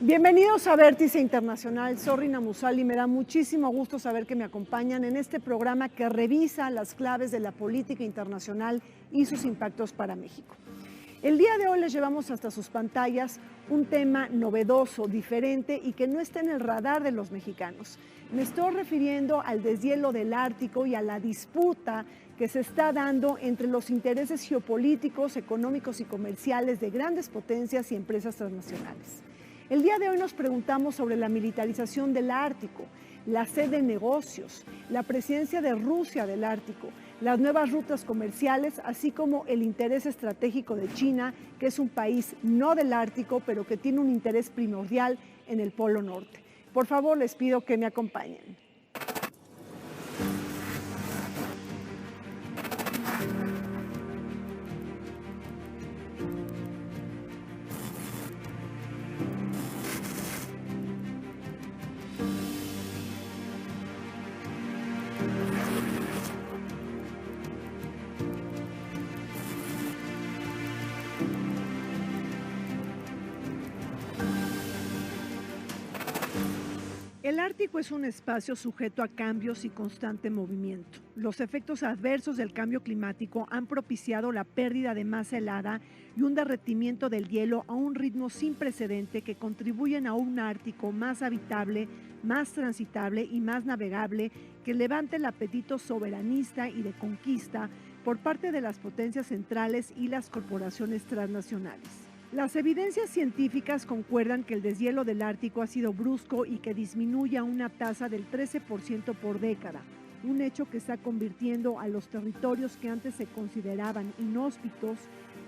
Bienvenidos a Vértice Internacional. Soy Rina Musali y me da muchísimo gusto saber que me acompañan en este programa que revisa las claves de la política internacional y sus impactos para México. El día de hoy les llevamos hasta sus pantallas un tema novedoso, diferente y que no está en el radar de los mexicanos. Me estoy refiriendo al deshielo del Ártico y a la disputa que se está dando entre los intereses geopolíticos, económicos y comerciales de grandes potencias y empresas transnacionales. El día de hoy nos preguntamos sobre la militarización del Ártico, la sed de negocios, la presencia de Rusia del Ártico, las nuevas rutas comerciales, así como el interés estratégico de China, que es un país no del Ártico, pero que tiene un interés primordial en el Polo Norte. Por favor, les pido que me acompañen. El Ártico es un espacio sujeto a cambios y constante movimiento. Los efectos adversos del cambio climático han propiciado la pérdida de masa helada y un derretimiento del hielo a un ritmo sin precedente que contribuyen a un Ártico más habitable, más transitable y más navegable que levante el apetito soberanista y de conquista por parte de las potencias centrales y las corporaciones transnacionales. Las evidencias científicas concuerdan que el deshielo del Ártico ha sido brusco y que disminuye a una tasa del 13% por década, un hecho que está convirtiendo a los territorios que antes se consideraban inhóspitos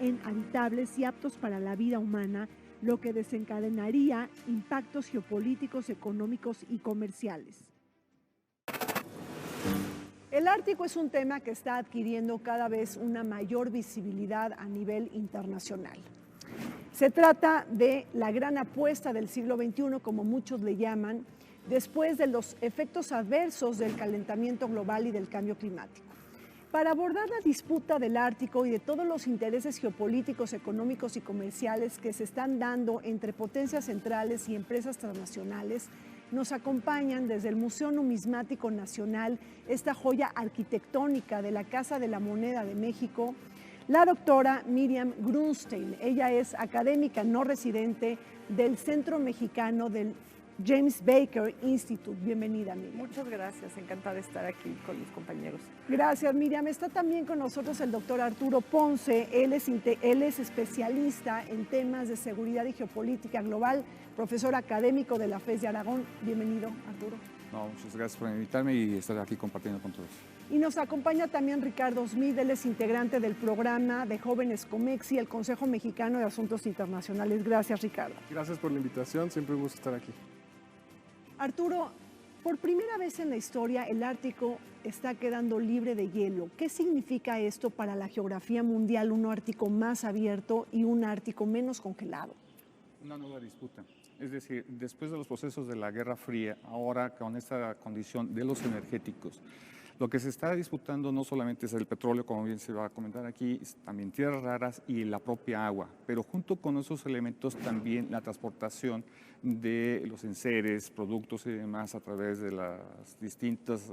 en habitables y aptos para la vida humana, lo que desencadenaría impactos geopolíticos, económicos y comerciales. El Ártico es un tema que está adquiriendo cada vez una mayor visibilidad a nivel internacional. Se trata de la gran apuesta del siglo XXI, como muchos le llaman, después de los efectos adversos del calentamiento global y del cambio climático. Para abordar la disputa del Ártico y de todos los intereses geopolíticos, económicos y comerciales que se están dando entre potencias centrales y empresas transnacionales, nos acompañan desde el Museo Numismático Nacional, esta joya arquitectónica de la Casa de la Moneda de México, la doctora Miriam Grunstein. Ella es académica no residente del Centro Mexicano del James Baker Institute. Bienvenida, Miriam. Muchas gracias, encantada de estar aquí con mis compañeros. Gracias, Miriam. Está también con nosotros el doctor Arturo Ponce. Él es especialista en temas de seguridad y geopolítica global, profesor académico de la FES de Aragón. Bienvenido, Arturo. No, muchas gracias por invitarme y estar aquí compartiendo con todos. Y nos acompaña también Ricardo Smith, él es integrante del programa de Jóvenes Comexi, el Consejo Mexicano de Asuntos Internacionales. Gracias, Ricardo. Gracias por la invitación, siempre un gusto estar aquí. Arturo, por primera vez en la historia el Ártico está quedando libre de hielo. ¿Qué significa esto para la geografía mundial? Un Ártico más abierto y un Ártico menos congelado. Una nueva disputa. Es decir, después de los procesos de la Guerra Fría, ahora con esta condición de los energéticos, lo que se está disputando no solamente es el petróleo, como bien se va a comentar aquí, también tierras raras y la propia agua, pero junto con esos elementos también la transportación de los enseres, productos y demás a través de las distintas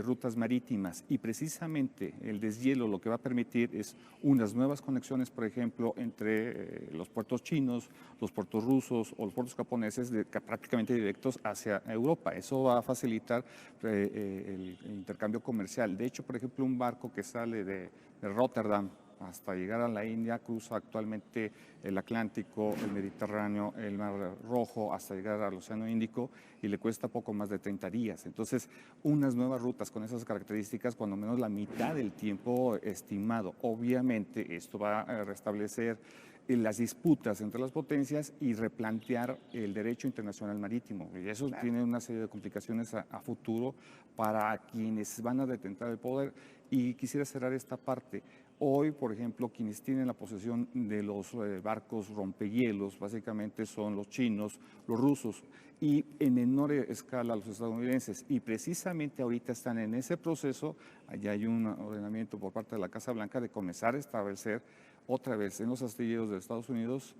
rutas marítimas. Y precisamente el deshielo lo que va a permitir es unas nuevas conexiones, por ejemplo, entre los puertos chinos, los puertos rusos o los puertos japoneses prácticamente directos hacia Europa. Eso va a facilitar el intercambio comercial. De hecho, por ejemplo, un barco que sale de Rotterdam hasta llegar a la India, cruza actualmente el Atlántico, el Mediterráneo, el Mar Rojo, hasta llegar al Océano Índico y le cuesta poco más de 30 días. Entonces, unas nuevas rutas con esas características, cuando menos la mitad del tiempo estimado. Obviamente, esto va a restablecer las disputas entre las potencias y replantear el derecho internacional marítimo. Y eso tiene una serie de complicaciones a futuro para quienes van a detentar el poder. Y quisiera cerrar esta parte. Hoy, por ejemplo, quienes tienen la posesión de los barcos rompehielos básicamente son los chinos, los rusos y en menor escala los estadounidenses. Y precisamente ahorita están en ese proceso. Allá hay un ordenamiento por parte de la Casa Blanca de comenzar a establecer otra vez en los astilleros de Estados Unidos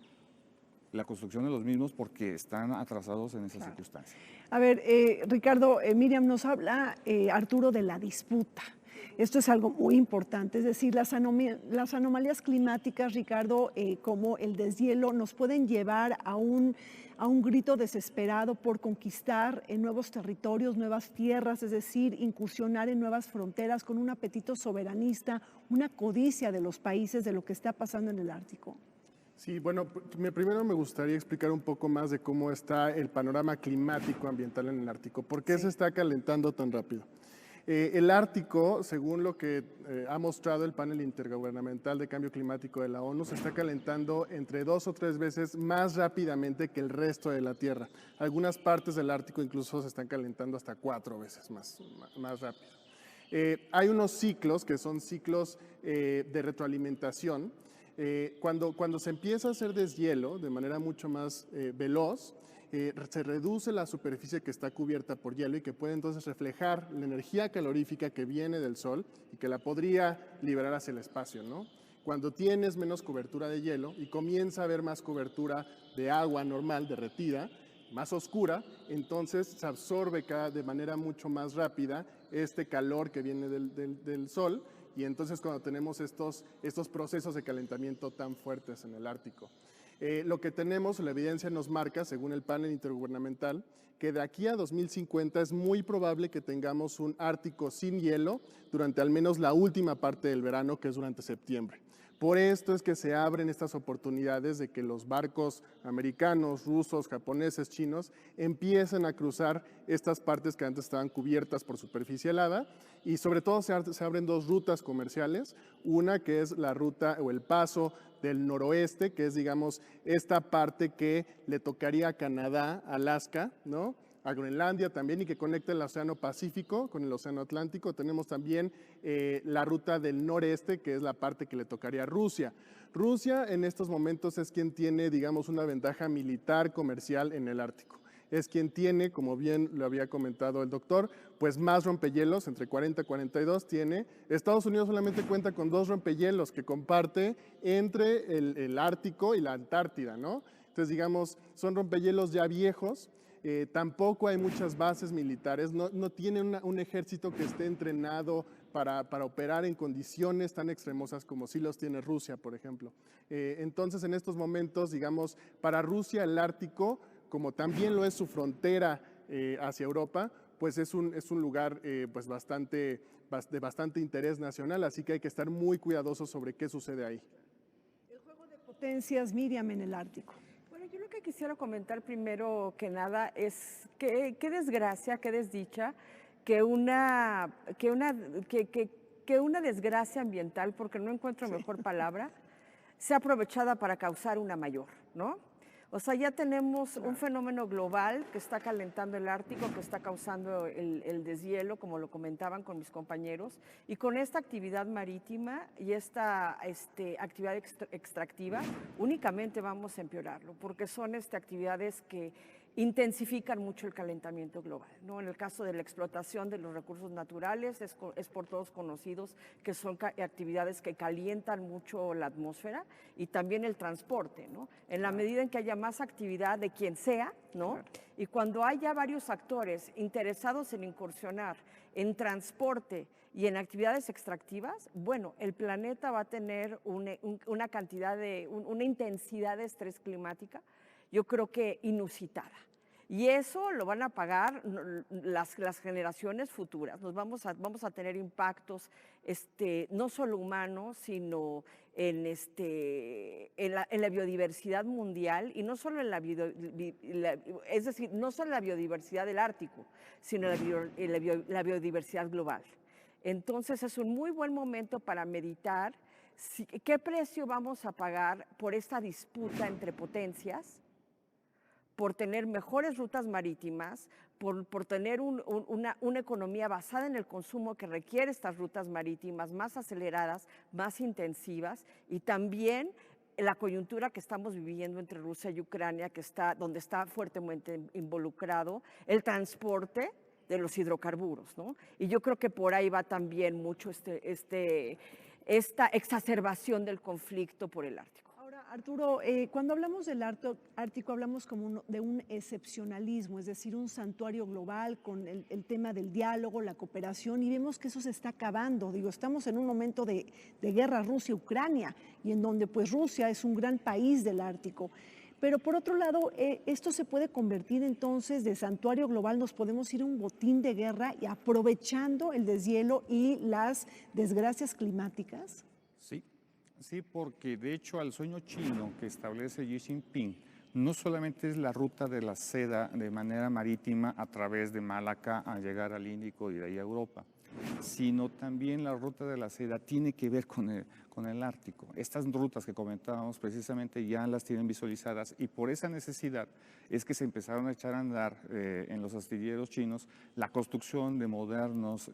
la construcción de los mismos porque están atrasados en esas circunstancias. A ver, Ricardo, Miriam, nos habla Arturo de la disputa. Esto es algo muy importante, es decir, las anomalías climáticas, Ricardo, como el deshielo, nos pueden llevar a un grito desesperado por conquistar nuevos territorios, nuevas tierras, es decir, incursionar en nuevas fronteras con un apetito soberanista, una codicia de los países de lo que está pasando en el Ártico. Sí, bueno, primero me gustaría explicar un poco más de cómo está el panorama climático ambiental en el Ártico. ¿Por qué se está calentando tan rápido? El Ártico, según lo que ha mostrado el panel intergubernamental de cambio climático de la ONU, se está calentando entre 2 o 3 veces más rápidamente que el resto de la Tierra. Algunas partes del Ártico incluso se están calentando hasta 4 veces más rápido. Hay unos ciclos que son ciclos de retroalimentación. Cuando se empieza a hacer deshielo de manera mucho más veloz, se reduce la superficie que está cubierta por hielo y que puede entonces reflejar la energía calorífica que viene del Sol y que la podría liberar hacia el espacio, ¿no? Cuando tienes menos cobertura de hielo y comienza a haber más cobertura de agua normal, derretida, más oscura, entonces se absorbe de manera mucho más rápida este calor que viene del Sol, y entonces cuando tenemos estos procesos de calentamiento tan fuertes en el Ártico. Lo que tenemos, la evidencia nos marca, según el panel intergubernamental, que de aquí a 2050 es muy probable que tengamos un Ártico sin hielo durante al menos la última parte del verano, que es durante septiembre. Por esto es que se abren estas oportunidades de que los barcos americanos, rusos, japoneses, chinos empiecen a cruzar estas partes que antes estaban cubiertas por superficie helada, y sobre todo se abren 2 rutas comerciales, una que es la ruta o el paso del noroeste, que es, digamos, esta parte que le tocaría a Canadá, Alaska, ¿no?, a Groenlandia también, y que conecta el Océano Pacífico con el Océano Atlántico. Tenemos también la ruta del noreste, que es la parte que le tocaría a Rusia. Rusia en estos momentos es quien tiene, digamos, una ventaja militar comercial en el Ártico. Es quien tiene, como bien lo había comentado el doctor, pues más rompehielos, entre 40 y 42 tiene. Estados Unidos solamente cuenta con 2 rompehielos que comparte entre el Ártico y la Antártida, ¿no? Entonces, digamos, son rompehielos ya viejos. Tampoco hay muchas bases militares, no tiene un ejército que esté entrenado para operar en condiciones tan extremosas como sí los tiene Rusia, por ejemplo. Entonces, en estos momentos, digamos, para Rusia el Ártico, como también lo es su frontera hacia Europa, pues es un lugar pues de bastante interés nacional, así que hay que estar muy cuidadosos sobre qué sucede ahí. El juego de potencias, Miriam, en el Ártico. Bueno, yo lo que quisiera comentar primero que nada es qué desgracia, qué desdicha que una desgracia ambiental, porque no encuentro mejor palabra, sea aprovechada para causar una mayor, ¿no? O sea, ya tenemos un fenómeno global que está calentando el Ártico, que está causando el deshielo, como lo comentaban con mis compañeros, y con esta actividad marítima y esta actividad extractiva, únicamente vamos a empeorarlo, porque son actividades que intensifican mucho el calentamiento global, ¿no? En el caso de la explotación de los recursos naturales, es por todos conocidos que son actividades que calientan mucho la atmósfera, y también el transporte, ¿no? En la medida en que haya más actividad de quien sea, ¿no? Y cuando haya varios actores interesados en incursionar en transporte y en actividades extractivas, bueno, el planeta va a tener una intensidad de estrés climática, yo creo que inusitada. Y eso lo van a pagar las generaciones futuras. Vamos a tener impactos no solo humanos, sino en la biodiversidad mundial, y no solo en es decir, no solo en la biodiversidad del Ártico, sino en la biodiversidad global. Entonces es un muy buen momento para meditar qué precio vamos a pagar por esta disputa entre potencias, por tener mejores rutas marítimas, por tener una economía basada en el consumo que requiere estas rutas marítimas más aceleradas, más intensivas, y también la coyuntura que estamos viviendo entre Rusia y Ucrania, donde está fuertemente involucrado el transporte de los hidrocarburos, ¿no? Y yo creo que por ahí va también mucho esta exacerbación del conflicto por el Ártico. Ahora, Arturo, cuando hablamos del Ártico hablamos como de un excepcionalismo, es decir, un santuario global con el tema del diálogo, la cooperación, y vemos que eso se está acabando. Digo, estamos en un momento de guerra Rusia-Ucrania y en donde pues Rusia es un gran país del Ártico. Pero por otro lado, esto se puede convertir entonces de santuario global, nos podemos ir a un botín de guerra y aprovechando el deshielo y las desgracias climáticas. Sí, sí, porque de hecho al sueño chino que establece Xi Jinping no solamente es la ruta de la seda de manera marítima a través de Malaca a llegar al Índico y de ahí a Europa, sino también la ruta de la seda tiene que ver con el Ártico. Estas rutas que comentábamos precisamente ya las tienen visualizadas y por esa necesidad es que se empezaron a echar a andar en los astilleros chinos la construcción de modernos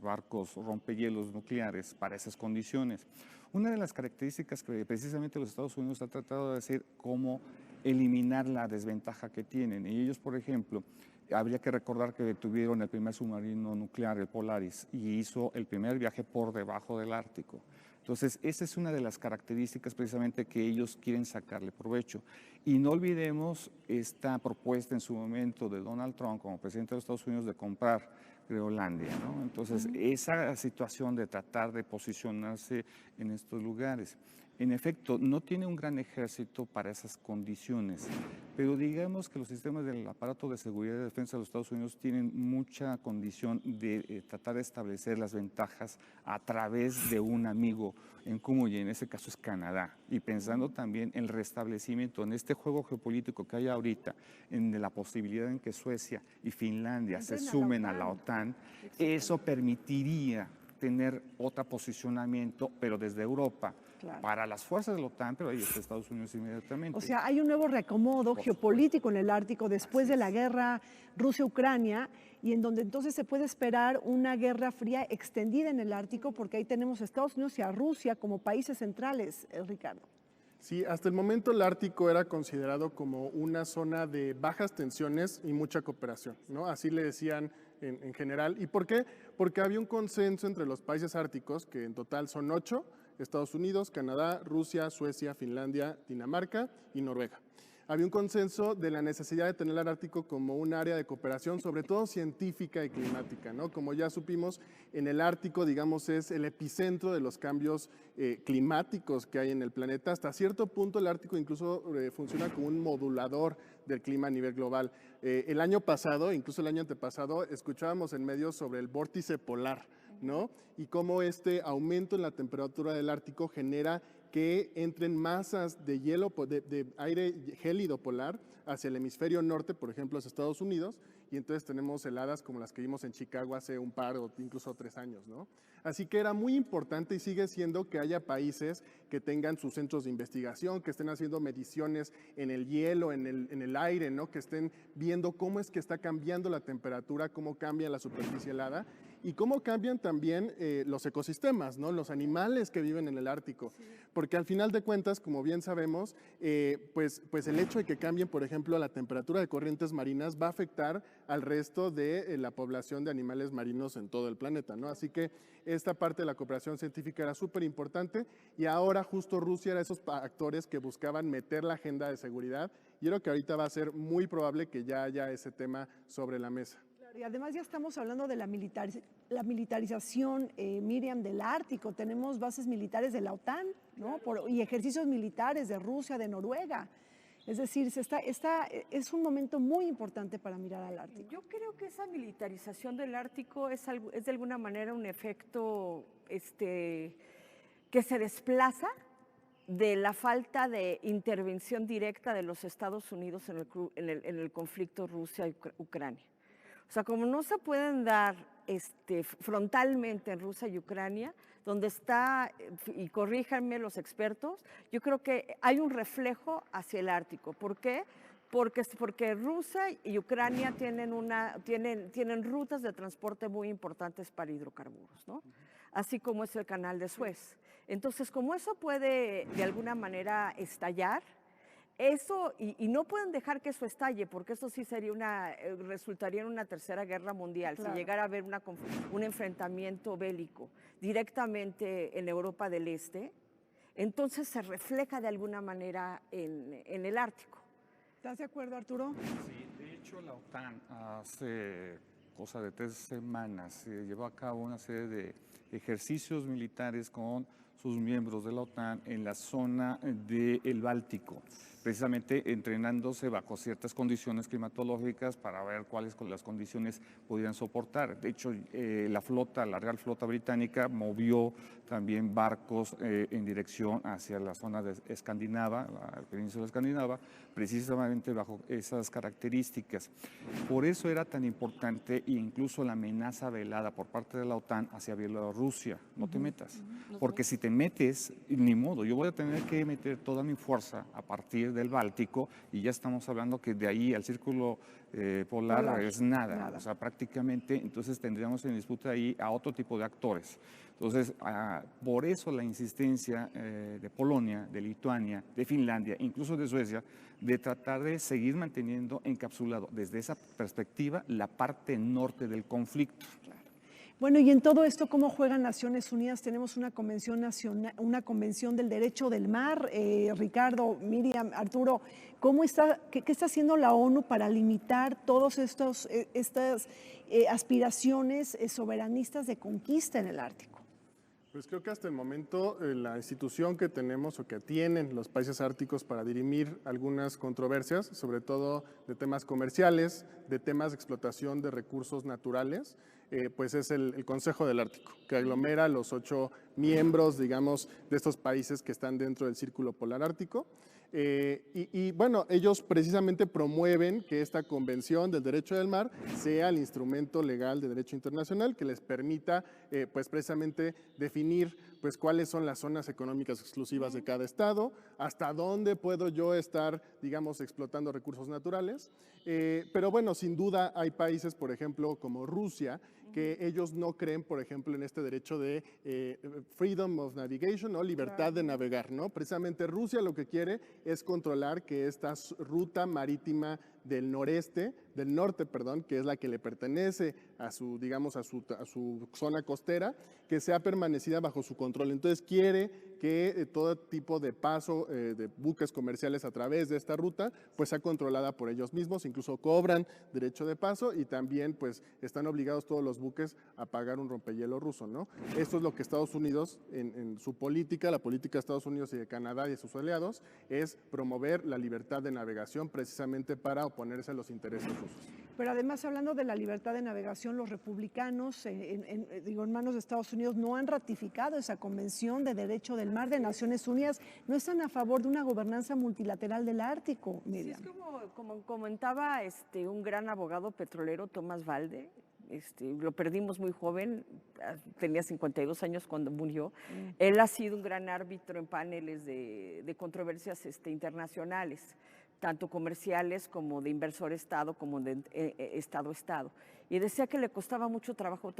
barcos rompehielos nucleares para esas condiciones. Una de las características que precisamente los Estados Unidos han tratado de decir cómo eliminar la desventaja que tienen. Y ellos, por ejemplo, habría que recordar que tuvieron el primer submarino nuclear, el Polaris, y hizo el primer viaje por debajo del Ártico. Entonces, esa es una de las características precisamente que ellos quieren sacarle provecho. Y no olvidemos esta propuesta en su momento de Donald Trump como presidente de los Estados Unidos de comprar Groenlandia, ¿no? Entonces, esa situación de tratar de posicionarse en estos lugares. En efecto, no tiene un gran ejército para esas condiciones, pero digamos que los sistemas del aparato de seguridad y defensa de los Estados Unidos tienen mucha condición de tratar de establecer las ventajas a través de un amigo en común, y en ese caso es Canadá. Y pensando también en el restablecimiento, en este juego geopolítico que hay ahorita, en la posibilidad en que Suecia y Finlandia se sumen a la OTAN, eso permitiría tener otro posicionamiento, pero desde Europa, para las fuerzas de la OTAN, pero ahí está Estados Unidos inmediatamente. O sea, hay un nuevo reacomodo geopolítico en el Ártico después de la guerra Rusia-Ucrania y en donde entonces se puede esperar una guerra fría extendida en el Ártico porque ahí tenemos a Estados Unidos y a Rusia como países centrales, Ricardo. Sí, hasta el momento el Ártico era considerado como una zona de bajas tensiones y mucha cooperación, ¿no? Así le decían en general. ¿Y por qué? Porque había un consenso entre los países árticos, que en total son 8, Estados Unidos, Canadá, Rusia, Suecia, Finlandia, Dinamarca y Noruega. Había un consenso de la necesidad de tener el Ártico como un área de cooperación, sobre todo científica y climática, ¿no? Como ya supimos, en el Ártico, digamos, es el epicentro de los cambios climáticos que hay en el planeta. Hasta cierto punto el Ártico incluso funciona como un modulador del clima a nivel global. El año pasado, incluso el año antepasado, escuchábamos en medios sobre el vórtice polar, ¿no? Y cómo este aumento en la temperatura del Ártico genera que entren masas de hielo, de aire gélido polar hacia el hemisferio norte, por ejemplo, hacia Estados Unidos, y entonces tenemos heladas como las que vimos en Chicago hace un par o incluso 3 años, ¿no? Así que era muy importante y sigue siendo que haya países que tengan sus centros de investigación, que estén haciendo mediciones en el hielo, en el aire, ¿no? Que estén viendo cómo es que está cambiando la temperatura, cómo cambia la superficie helada y cómo cambian también los ecosistemas, ¿no? Los animales que viven en el Ártico. Sí. Porque al final de cuentas, como bien sabemos, pues el hecho de que cambien, por ejemplo, la temperatura de corrientes marinas va a afectar al resto de la población de animales marinos en todo el planeta, ¿no? Así que esta parte de la cooperación científica era súper importante y ahora justo Rusia era esos actores que buscaban meter la agenda de seguridad y creo que ahorita va a ser muy probable que ya haya ese tema sobre la mesa. Y además ya estamos hablando de la militarización, Miriam, del Ártico. Tenemos bases militares de la OTAN, ¿no? Y ejercicios militares de Rusia, de Noruega. Es decir, es un momento muy importante para mirar al Ártico. Yo creo que esa militarización del Ártico es de alguna manera un efecto que se desplaza de la falta de intervención directa de los Estados Unidos en el conflicto Rusia-Ucrania. O sea, como no se pueden dar frontalmente en Rusia y Ucrania, donde está, y corríjanme los expertos, yo creo que hay un reflejo hacia el Ártico. ¿Por qué? Porque Rusia y Ucrania tienen rutas de transporte muy importantes para hidrocarburos, ¿no? Así como es el canal de Suez. Entonces, como eso puede de alguna manera estallar, eso, y no pueden dejar que eso estalle, porque eso sí resultaría en una tercera guerra mundial, claro. Si llegara a haber un enfrentamiento bélico directamente en Europa del Este. entonces se refleja de alguna manera en el Ártico. ¿Estás de acuerdo, Arturo? Sí, de hecho la OTAN hace cosa de 3 semanas llevó a cabo una serie de ejercicios militares con sus miembros de la OTAN en la zona del Báltico, precisamente entrenándose bajo ciertas condiciones climatológicas para ver cuáles las condiciones podían soportar. De hecho, la Real Flota Británica movió también barcos en dirección hacia la zona de Escandinava, la península escandinava, precisamente bajo esas características. Por eso era tan importante e incluso la amenaza velada por parte de la OTAN hacia Bielorrusia. No te metas, porque si te metes, ni modo, yo voy a tener que meter toda mi fuerza a partir del Báltico y ya estamos hablando que de ahí al círculo polar es nada, o sea, prácticamente, entonces tendríamos en disputa ahí a otro tipo de actores. Entonces, por eso la insistencia de Polonia, de Lituania, de Finlandia, incluso de Suecia, de tratar de seguir manteniendo encapsulado desde esa perspectiva la parte norte del conflicto. Bueno, y en todo esto, ¿cómo juegan Naciones Unidas? Tenemos una convención nacional, una convención del derecho del mar. Ricardo, Miriam, Arturo, ¿qué está haciendo la ONU para limitar todas estas aspiraciones soberanistas de conquista en el Ártico? Pues creo que hasta el momento la institución que tenemos o que tienen los países árticos para dirimir algunas controversias, sobre todo de temas comerciales, de temas de explotación de recursos naturales, pues es el Consejo del Ártico, que aglomera a los 8 miembros, digamos, de estos países que están dentro del Círculo Polar Ártico. Y bueno, ellos precisamente promueven que esta Convención del Derecho del Mar sea el instrumento legal de derecho internacional que les permita, pues precisamente definir pues cuáles son las zonas económicas exclusivas de cada estado, hasta dónde puedo yo estar, digamos, explotando recursos naturales. Pero bueno, sin duda hay países, por ejemplo, como Rusia, que ellos no creen, por ejemplo, en este derecho de freedom of navigation o libertad de navegar, ¿no? Precisamente Rusia lo que quiere es controlar que esta ruta marítima del norte, que es la que le pertenece a su, digamos, a su zona costera, que sea permanecida bajo su control. Entonces quiere que todo tipo de paso de buques comerciales a través de esta ruta, pues sea controlada por ellos mismos, incluso cobran derecho de paso y también pues están obligados todos los buques a pagar un rompehielo ruso, ¿no? Esto es lo que Estados Unidos, en su política, la política de Estados Unidos y de Canadá y de sus aliados, es promover la libertad de navegación precisamente para oponerse a los intereses rusos. Pero además, hablando de la libertad de navegación, los republicanos, en manos de Estados Unidos, no han ratificado esa Convención de Derecho del Mar de Naciones Unidas, no están a favor de una gobernanza multilateral del Ártico, Miriam. Sí, es como comentaba un gran abogado petrolero, Tomás Valde, lo perdimos muy joven, tenía 52 años cuando murió. Él ha sido un gran árbitro en paneles de controversias internacionales, tanto comerciales como de inversor-Estado, como de Estado-Estado. Y decía que le costaba mucho trabajo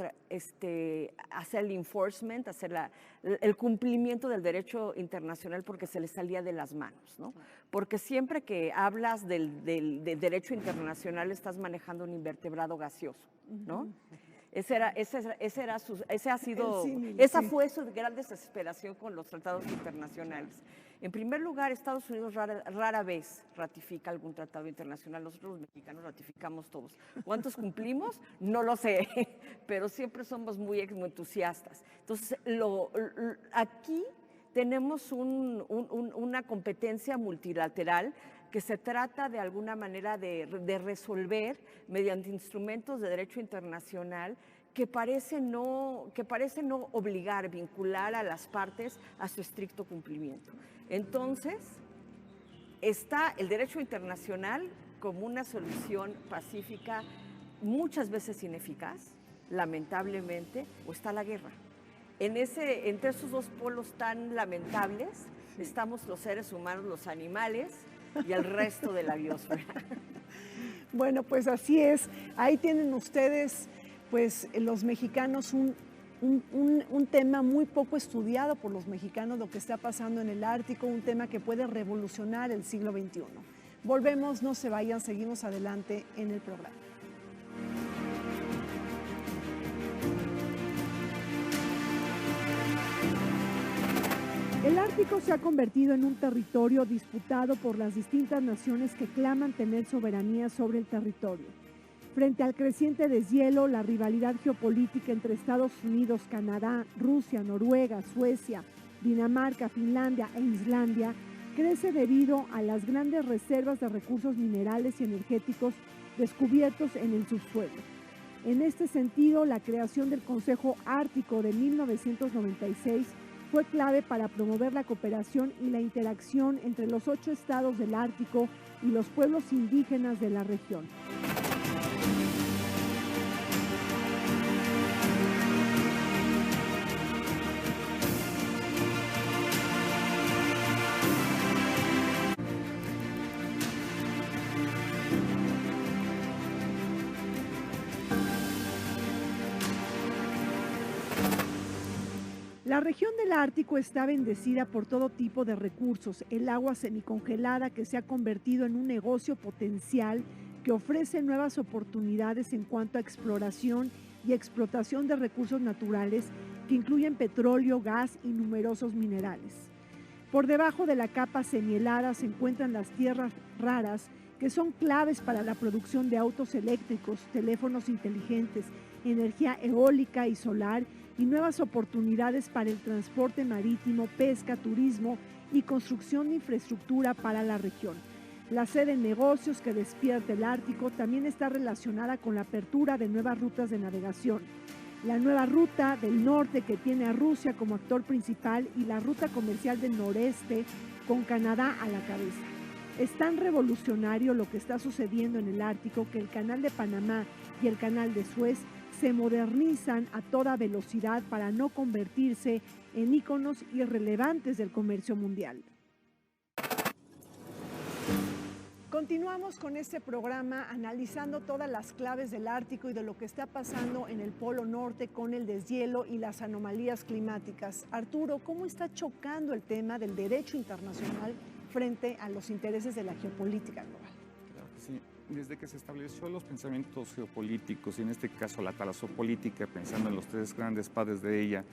hacer el enforcement, hacer el cumplimiento del derecho internacional porque se le salía de las manos, ¿no? Porque siempre que hablas del derecho internacional estás manejando un invertebrado gaseoso, ¿no? Esa fue su gran desesperación con los tratados internacionales. En primer lugar, Estados Unidos rara vez ratifica algún tratado internacional. Nosotros los mexicanos ratificamos todos. ¿Cuántos cumplimos? No lo sé, pero siempre somos muy entusiastas. Entonces, aquí tenemos una competencia multilateral que se trata de alguna manera de resolver mediante instrumentos de derecho internacional que parece no obligar, vincular a las partes a su estricto cumplimiento. Entonces, está el derecho internacional como una solución pacífica muchas veces ineficaz, lamentablemente, o está la guerra. Entre esos dos polos tan lamentables estamos los seres humanos, los animales y el resto de la biosfera. Bueno, pues así es. Ahí tienen ustedes, pues los mexicanos, un tema muy poco estudiado por los mexicanos, lo que está pasando en el Ártico, un tema que puede revolucionar el siglo XXI. Volvemos, no se vayan, seguimos adelante en el programa. El Ártico se ha convertido en un territorio disputado por las distintas naciones que claman tener soberanía sobre el territorio. Frente al creciente deshielo, la rivalidad geopolítica entre Estados Unidos, Canadá, Rusia, Noruega, Suecia, Dinamarca, Finlandia e Islandia crece debido a las grandes reservas de recursos minerales y energéticos descubiertos en el subsuelo. En este sentido, la creación del Consejo Ártico de 1996 fue clave para promover la cooperación y la interacción entre los 8 estados del Ártico y los pueblos indígenas de la región. La región del Ártico está bendecida por todo tipo de recursos. El agua semicongelada que se ha convertido en un negocio potencial que ofrece nuevas oportunidades en cuanto a exploración y explotación de recursos naturales que incluyen petróleo, gas y numerosos minerales. Por debajo de la capa semihelada se encuentran las tierras raras que son claves para la producción de autos eléctricos, teléfonos inteligentes, energía eólica y solar y nuevas oportunidades para el transporte marítimo, pesca, turismo y construcción de infraestructura para la región. La sede de negocios que despierta el Ártico también está relacionada con la apertura de nuevas rutas de navegación. La nueva ruta del norte que tiene a Rusia como actor principal y la ruta comercial del noreste con Canadá a la cabeza. Es tan revolucionario lo que está sucediendo en el Ártico que el Canal de Panamá y el Canal de Suez se modernizan a toda velocidad para no convertirse en íconos irrelevantes del comercio mundial. Continuamos con este programa analizando todas las claves del Ártico y de lo que está pasando en el Polo Norte con el deshielo y las anomalías climáticas. Arturo, ¿cómo está chocando el tema del derecho internacional frente a los intereses de la geopolítica global? Claro que sí. Desde que se estableció los pensamientos geopolíticos, y en este caso la talasopolítica, pensando en los 3 grandes padres de ella,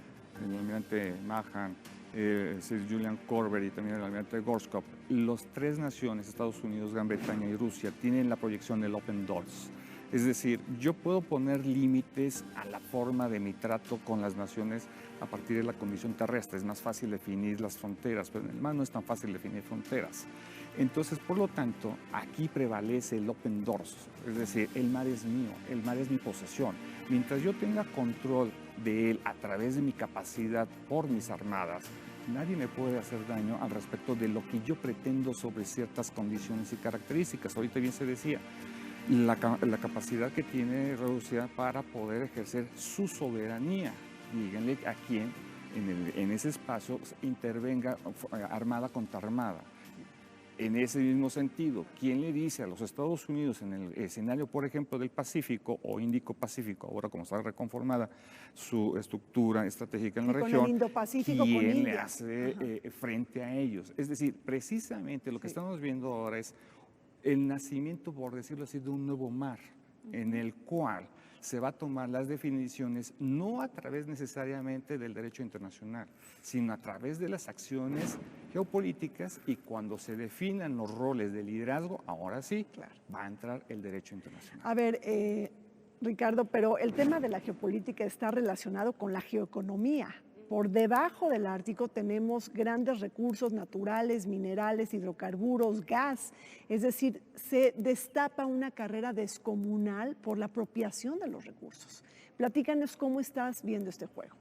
el almirante Mahan, Sir Julian Corber y también el almirante Gorskov, las 3 naciones, Estados Unidos, Gran Bretaña y Rusia, tienen la proyección del Open Doors. Es decir, yo puedo poner límites a la forma de mi trato con las naciones a partir de la condición terrestre. Es más fácil definir las fronteras, pero en el mar no es tan fácil definir fronteras. Entonces, por lo tanto, aquí prevalece el Open Doors, es decir, el mar es mío, el mar es mi posesión. Mientras yo tenga control de él a través de mi capacidad por mis armadas, nadie me puede hacer daño al respecto de lo que yo pretendo sobre ciertas condiciones y características. Ahorita bien se decía, la capacidad que tiene Rusia para poder ejercer su soberanía. Díganle a quién en ese espacio intervenga armada contra armada. En ese mismo sentido, ¿quién le dice a los Estados Unidos en el escenario, por ejemplo, del Pacífico o Índico-Pacífico, ahora como está reconformada su estructura estratégica en la región, con el Indo-Pacífico, quién con le India hace frente a ellos? Es decir, precisamente lo que estamos viendo ahora es el nacimiento, por decirlo así, de un nuevo mar, en el cual se va a tomar las definiciones no a través necesariamente del derecho internacional, sino a través de las acciones geopolíticas, y cuando se definan los roles de liderazgo, ahora sí, va a entrar el derecho internacional. A ver, Ricardo, pero el tema de la geopolítica está relacionado con la geoeconomía. Por debajo del Ártico tenemos grandes recursos naturales, minerales, hidrocarburos, gas. Es decir, se destapa una carrera descomunal por la apropiación de los recursos. Platícanos cómo estás viendo este juego.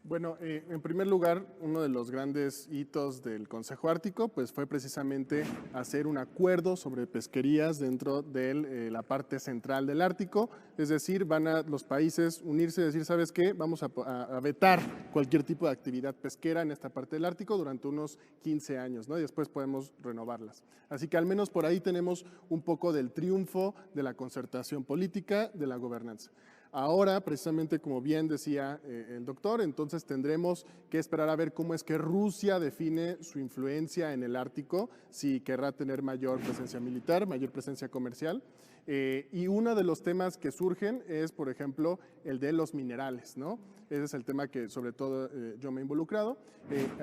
Bueno, en primer lugar, uno de los grandes hitos del Consejo Ártico pues, fue precisamente hacer un acuerdo sobre pesquerías dentro de la parte central del Ártico. Es decir, van a los países unirse y decir, ¿sabes qué? Vamos a vetar cualquier tipo de actividad pesquera en esta parte del Ártico durante unos 15 años, ¿no? Y después podemos renovarlas. Así que al menos por ahí tenemos un poco del triunfo de la concertación política, de la gobernanza. Ahora, precisamente como bien decía el doctor, entonces tendremos que esperar a ver cómo es que Rusia define su influencia en el Ártico, si querrá tener mayor presencia militar, mayor presencia comercial. Y uno de los temas que surgen es, por ejemplo, el de los minerales, ¿no? Ese es el tema que sobre todo yo me he involucrado.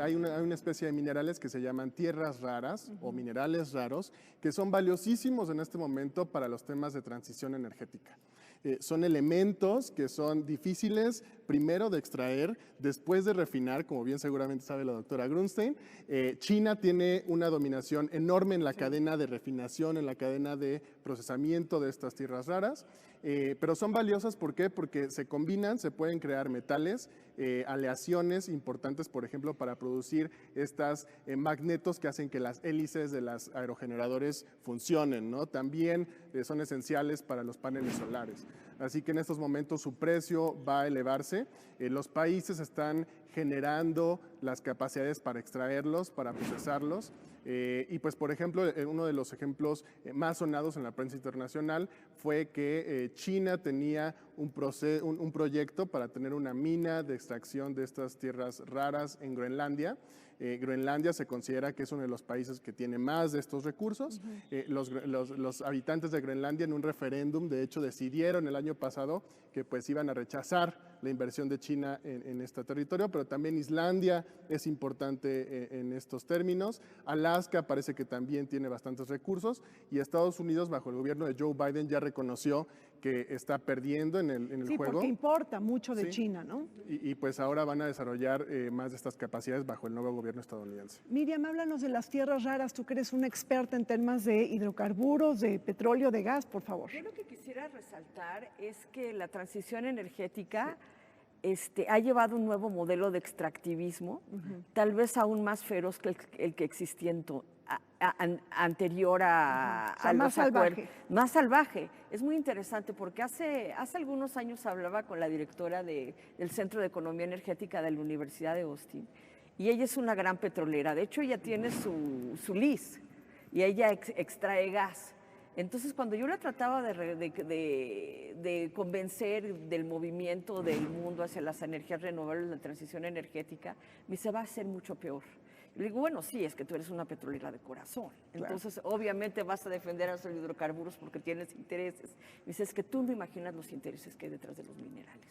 Hay una especie de minerales que se llaman tierras raras o minerales raros, que son valiosísimos en este momento para los temas de transición energética. Son elementos que son difíciles primero de extraer, después de refinar, como bien seguramente sabe la doctora Grunstein. China tiene una dominación enorme en la cadena de refinación, en la cadena de procesamiento de estas tierras raras, pero son valiosas, ¿por qué? Porque se combinan, se pueden crear metales, aleaciones importantes, por ejemplo, para producir estas magnetos que hacen que las hélices de los aerogeneradores funcionen, ¿no? También son esenciales para los paneles solares. Así que en estos momentos su precio va a elevarse. Los países están generando las capacidades para extraerlos, para procesarlos. Y pues, por ejemplo, uno de los ejemplos más sonados en la prensa internacional fue que China tenía un proyecto para tener una mina de extracción de estas tierras raras en Groenlandia. Groenlandia se considera que es uno de los países que tiene más de estos recursos. Los habitantes de Groenlandia en un referéndum, de hecho, decidieron el año pasado que pues iban a rechazar la inversión de China en este territorio, pero también Islandia es importante en estos términos. Alaska parece que también tiene bastantes recursos y Estados Unidos, bajo el gobierno de Joe Biden, ya reconoció que está perdiendo en el Sí, juego. porque importa mucho de Sí. China, ¿no? Y pues ahora van a desarrollar más de estas capacidades bajo el nuevo gobierno estadounidense. Miriam, háblanos de las tierras raras. Tú que eres una experta en temas de hidrocarburos, de petróleo, de gas, por favor. Yo lo que quisiera resaltar es que la transición energética ha llevado un nuevo modelo de extractivismo, tal vez aún más feroz que el que existía anterior a, O sea, a más los acuerdos. salvaje. Más salvaje. Es muy interesante porque hace algunos años hablaba con la directora del Centro de Economía Energética de la Universidad de Austin y ella es una gran petrolera. De hecho, ella tiene su lease y ella extrae gas. Entonces, cuando yo la trataba de convencer del movimiento del mundo hacia las energías renovables, la transición energética, me dice, va a ser mucho peor. Y le digo, bueno, sí, es que tú eres una petrolera de corazón. Entonces, obviamente vas a defender a los hidrocarburos porque tienes intereses. Me dice, es que tú no imaginas los intereses que hay detrás de los minerales.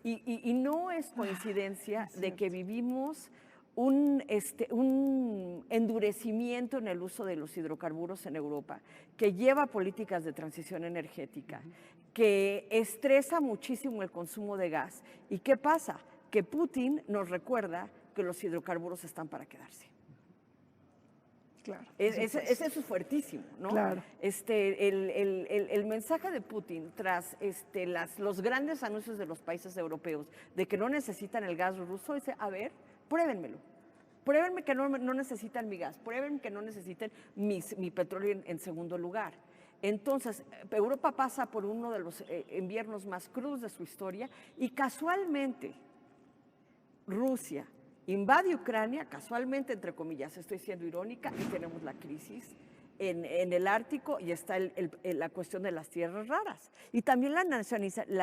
Y no es coincidencia de que vivimos un endurecimiento en el uso de los hidrocarburos en Europa, que lleva a políticas de transición energética, que estresa muchísimo el consumo de gas. ¿Y qué pasa? Que Putin nos recuerda que los hidrocarburos están para quedarse. Claro. Eso es fuertísimo, ¿no? Claro. El mensaje de Putin tras los grandes anuncios de los países europeos de que no necesitan el gas ruso, dice, a ver, pruébenmelo. Pruébenme que no necesitan mi gas, pruébenme que no necesiten mi petróleo en segundo lugar. Entonces, Europa pasa por uno de los inviernos más crudos de su historia y casualmente Rusia invade Ucrania, casualmente, entre comillas, estoy siendo irónica, y tenemos la crisis en el Ártico y está la cuestión de las tierras raras. Y también la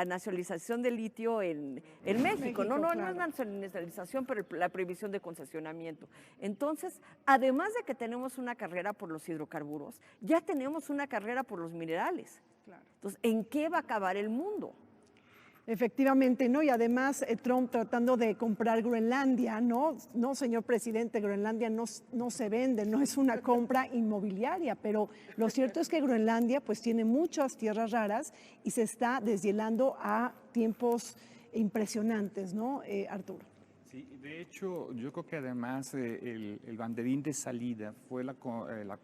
nacionalización del litio en México. No es nacionalización, pero la prohibición de concesionamiento. Entonces, además de que tenemos una carrera por los hidrocarburos, ya tenemos una carrera por los minerales. Claro. Entonces, ¿en qué va a acabar el mundo? Efectivamente, ¿no? Y además Trump tratando de comprar Groenlandia, ¿no? No, señor presidente, Groenlandia no se vende, no es una compra inmobiliaria, pero lo cierto es que Groenlandia pues tiene muchas tierras raras y se está deshielando a tiempos impresionantes, ¿no, Arturo? Sí, de hecho, yo creo que además el banderín de salida fue la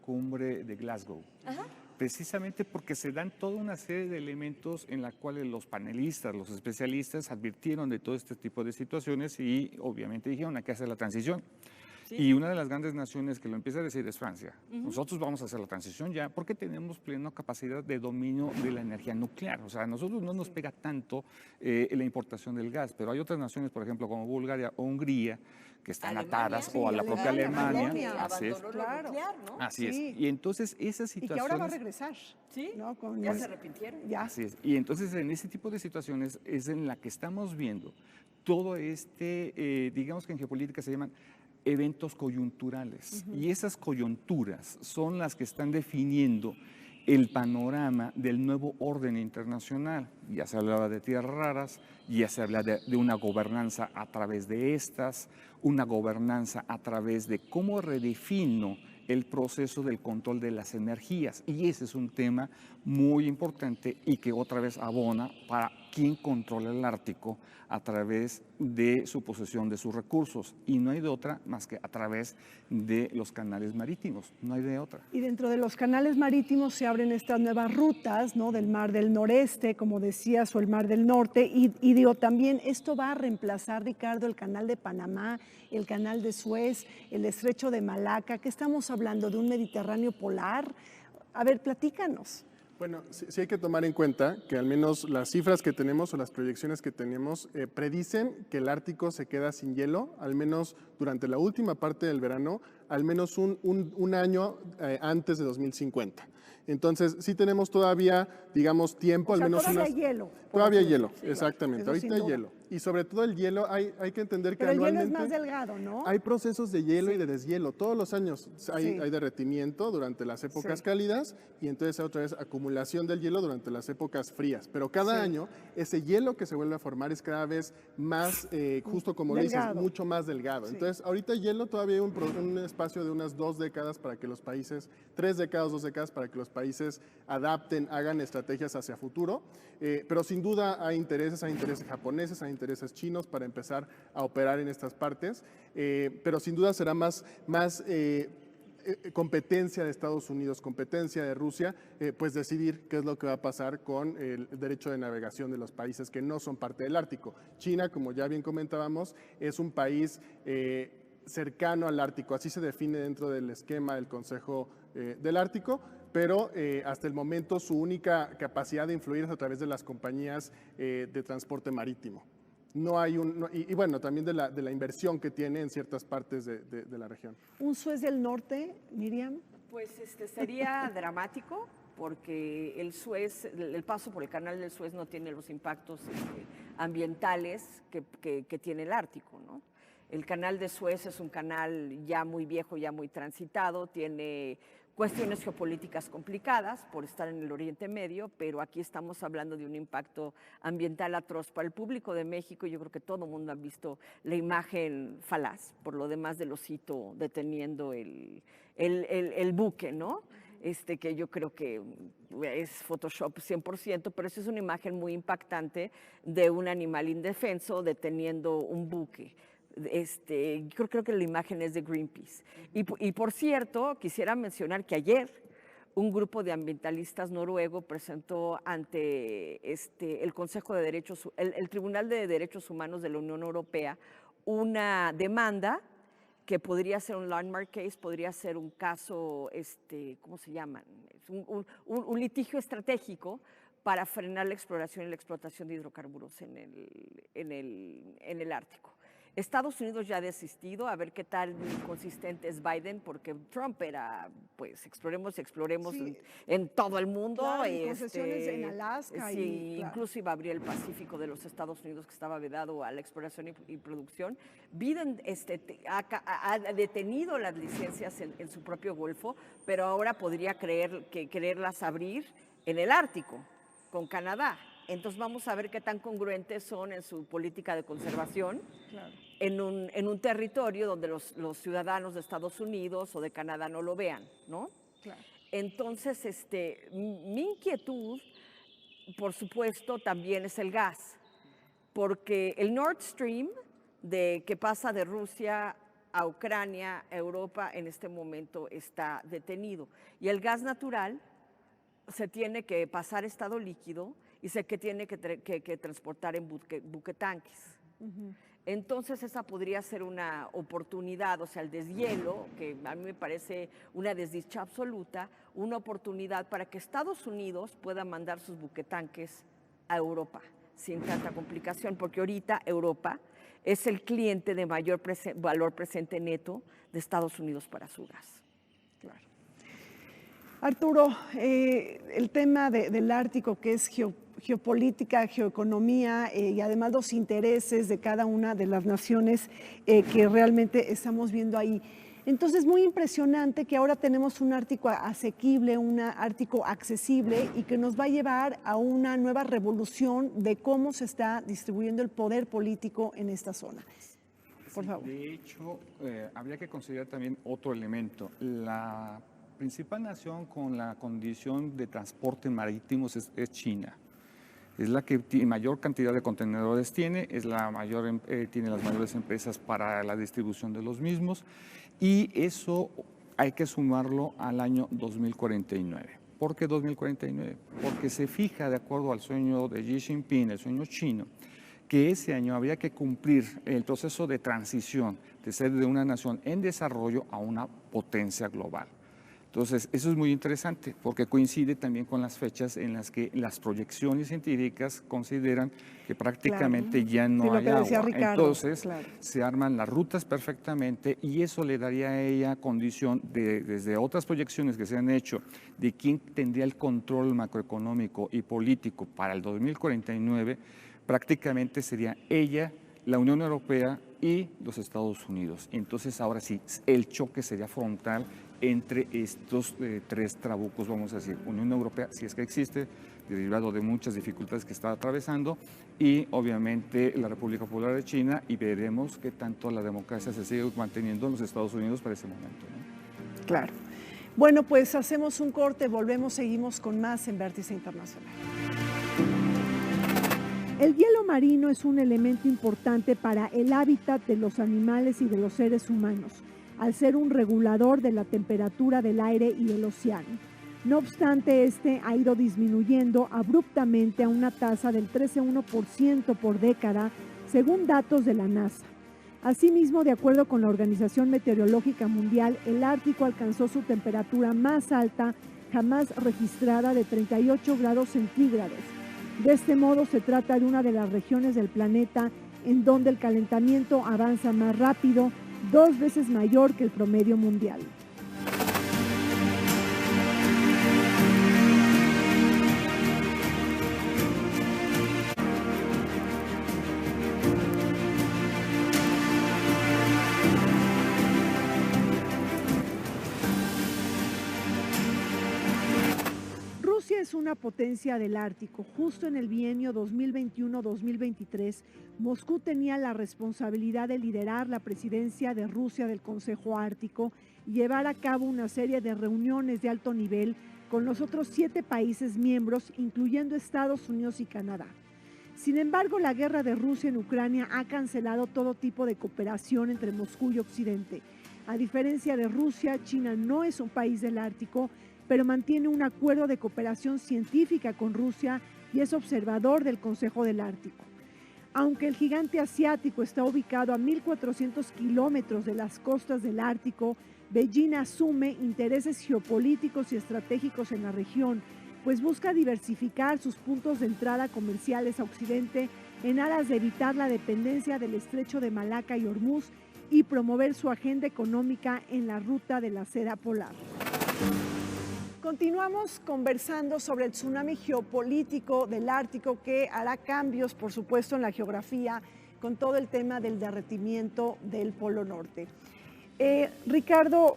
cumbre de Glasgow. Ajá. Precisamente porque se dan toda una serie de elementos en la cuales los panelistas, los especialistas advirtieron de todo este tipo de situaciones y obviamente dijeron hay que hacer la transición. Sí. Y una de las grandes naciones que lo empieza a decir es Francia. Nosotros vamos a hacer la transición ya porque tenemos plena capacidad de dominio de la energía nuclear. O sea, a nosotros no nos pega tanto la importación del gas, pero hay otras naciones, por ejemplo, como Bulgaria o Hungría, que están Alemania, atadas sí, o a la propia Alemania, Alemania. Así es. abandonó lo Claro. nuclear, ¿no? Así es. Sí. Y entonces esas Y que ahora va a situaciones... regresar. Sí, ¿no? ya se arrepintieron. Ya. Así es. Y entonces en ese tipo de situaciones es en la que estamos viendo todo digamos que en geopolítica se llaman eventos coyunturales. Y esas coyunturas son las que están definiendo el panorama del nuevo orden internacional. Ya se hablaba de tierras raras, ya se habla de una gobernanza a través de estas, una gobernanza a través de cómo redefino el proceso del control de las energías. Y ese es un tema muy importante y que otra vez abona para quién controla el Ártico a través de su posesión de sus recursos. Y no hay de otra más que a través de los canales marítimos, no hay de otra. Y dentro de los canales marítimos se abren estas nuevas rutas, ¿no? Del Mar del Noreste, como decías, o el Mar del Norte. Y digo, también esto va a reemplazar, Ricardo, el Canal de Panamá, el Canal de Suez, el Estrecho de Malaca. ¿Qué estamos hablando? ¿De un Mediterráneo polar? A ver, platícanos. Bueno, sí hay que tomar en cuenta que al menos las cifras que tenemos o las proyecciones que tenemos predicen que el Ártico se queda sin hielo, al menos durante la última parte del verano, al menos un año antes de 2050. Entonces, sí tenemos todavía, digamos, tiempo, O sea, al menos todavía unas... hay hielo. Todavía hay hielo, Sí, exactamente. eso Ahorita sin hay duda. hielo. Y sobre todo el hielo, hay que entender que Pero el hielo es anualmente... más delgado, ¿no? Hay procesos de hielo y de deshielo. Todos los años hay, Sí. hay derretimiento durante las épocas Sí. cálidas y entonces hay otra vez acumulación del hielo durante las épocas frías. Pero cada año ese hielo que se vuelve a formar es cada vez más, justo como lo Delgado. dices, mucho más delgado. Sí. Entonces ahorita el hielo todavía hay un espacio de unas 2 décadas para que los países, 3 décadas, 2 décadas para que los países adapten, hagan estrategias hacia futuro. Pero sin duda hay intereses japoneses, hay intereses chinos para empezar a operar en estas partes, pero sin duda será más competencia de Estados Unidos, competencia de Rusia, pues decidir qué es lo que va a pasar con el derecho de navegación de los países que no son parte del Ártico. China, como ya bien comentábamos, es un país cercano al Ártico, así se define dentro del esquema del Consejo del Ártico, pero hasta el momento su única capacidad de influir es a través de las compañías de transporte marítimo. No hay y bueno, también de la inversión que tiene en ciertas partes de la región. ¿Un Suez del Norte, Miriam? Pues sería dramático porque el paso por el canal del Suez no tiene los impactos ambientales que tiene el Ártico, ¿no? El canal de Suez es un canal ya muy viejo, ya muy transitado, tiene cuestiones geopolíticas complicadas por estar en el Oriente Medio, pero aquí estamos hablando de un impacto ambiental atroz para el público de México. Yo creo que todo el mundo ha visto la imagen falaz, por lo demás del osito deteniendo el buque, ¿no? Que yo creo que es Photoshop 100%, pero eso es una imagen muy impactante de un animal indefenso deteniendo un buque. Creo que la imagen es de Greenpeace. Y por cierto, quisiera mencionar que ayer un grupo de ambientalistas noruego presentó ante el Consejo de Derechos, el Tribunal de Derechos Humanos de la Unión Europea una demanda que podría ser un landmark case, podría ser un caso, ¿cómo se llaman? Un litigio estratégico para frenar la exploración y la explotación de hidrocarburos en el Ártico. Estados Unidos ya ha desistido, a ver qué tal consistente es Biden, porque Trump era, pues, exploremos Sí. en todo el mundo. Claro, y concesiones en Alaska. Sí, y, claro. incluso iba a abrir el Pacífico de los Estados Unidos, que estaba vedado a la exploración y producción. Biden ha detenido las licencias en su propio Golfo, pero ahora podría quererlas abrir en el Ártico, con Canadá. Entonces vamos a ver qué tan congruentes son en su política de conservación. Claro. En un territorio donde los ciudadanos de Estados Unidos o de Canadá no lo vean, ¿no? Claro. Entonces, mi inquietud, por supuesto, también es el gas, porque el Nord Stream, que pasa de Rusia a Ucrania, a Europa, en este momento está detenido. Y el gas natural se tiene que pasar estado líquido y se tiene que transportar en buquetanques. Entonces esa podría ser una oportunidad, o sea, el deshielo, que a mí me parece una desdicha absoluta, una oportunidad para que Estados Unidos pueda mandar sus buquetanques a Europa sin tanta complicación, porque ahorita Europa es el cliente de mayor valor presente neto de Estados Unidos para su gas. Claro. Arturo, el tema del Ártico, que es geopolítica, geoeconomía y además los intereses de cada una de las naciones que realmente estamos viendo ahí. Entonces, muy impresionante que ahora tenemos un Ártico asequible, un Ártico accesible y que nos va a llevar a una nueva revolución de cómo se está distribuyendo el poder político en esta zona. Por favor. De hecho, habría que considerar también otro elemento. La principal nación con la condición de transporte marítimo es China. Es la que mayor cantidad de contenedores tiene, tiene las mayores empresas para la distribución de los mismos, y eso hay que sumarlo al año 2049. ¿Por qué 2049? Porque se fija, de acuerdo al sueño de Xi Jinping, el sueño chino, que ese año habría que cumplir el proceso de transición de ser de una nación en desarrollo a una potencia global. Entonces, eso es muy interesante porque coincide también con las fechas en las que las proyecciones científicas consideran que prácticamente ya no hay agua. Ricardo, entonces, se arman las rutas perfectamente y eso le daría a ella condición desde otras proyecciones que se han hecho de quién tendría el control macroeconómico y político para el 2049, prácticamente sería ella, la Unión Europea y los Estados Unidos. Entonces, ahora sí, el choque sería frontal entre estos tres trabucos, vamos a decir, Unión Europea, si es que existe, derivado de muchas dificultades que está atravesando, y obviamente la República Popular de China, y veremos qué tanto la democracia se sigue manteniendo en los Estados Unidos para ese momento, ¿no? Claro. Bueno, pues hacemos un corte, volvemos, seguimos con más en Vértice Internacional. El hielo marino es un elemento importante para el hábitat de los animales y de los seres humanos, al ser un regulador de la temperatura del aire y del océano. No obstante, este ha ido disminuyendo abruptamente a una tasa del 13,1% por década, según datos de la NASA. Asimismo, de acuerdo con la Organización Meteorológica Mundial, el Ártico alcanzó su temperatura más alta jamás registrada de 38 grados centígrados. De este modo, se trata de una de las regiones del planeta en donde el calentamiento avanza más rápido, 2 veces mayor que el promedio mundial. Rusia es una potencia del Ártico. Justo en el bienio 2021-2023, Moscú tenía la responsabilidad de liderar la presidencia de Rusia del Consejo Ártico y llevar a cabo una serie de reuniones de alto nivel con los otros 7 países miembros, incluyendo Estados Unidos y Canadá. Sin embargo, la guerra de Rusia en Ucrania ha cancelado todo tipo de cooperación entre Moscú y Occidente. A diferencia de Rusia, China no es un país del Ártico, pero mantiene un acuerdo de cooperación científica con Rusia y es observador del Consejo del Ártico. Aunque el gigante asiático está ubicado a 1.400 kilómetros de las costas del Ártico, Beijing asume intereses geopolíticos y estratégicos en la región, pues busca diversificar sus puntos de entrada comerciales a Occidente en aras de evitar la dependencia del estrecho de Malaca y Hormuz y promover su agenda económica en la ruta de la seda polar. Continuamos conversando sobre el tsunami geopolítico del Ártico que hará cambios, por supuesto, en la geografía con todo el tema del derretimiento del Polo Norte. Ricardo,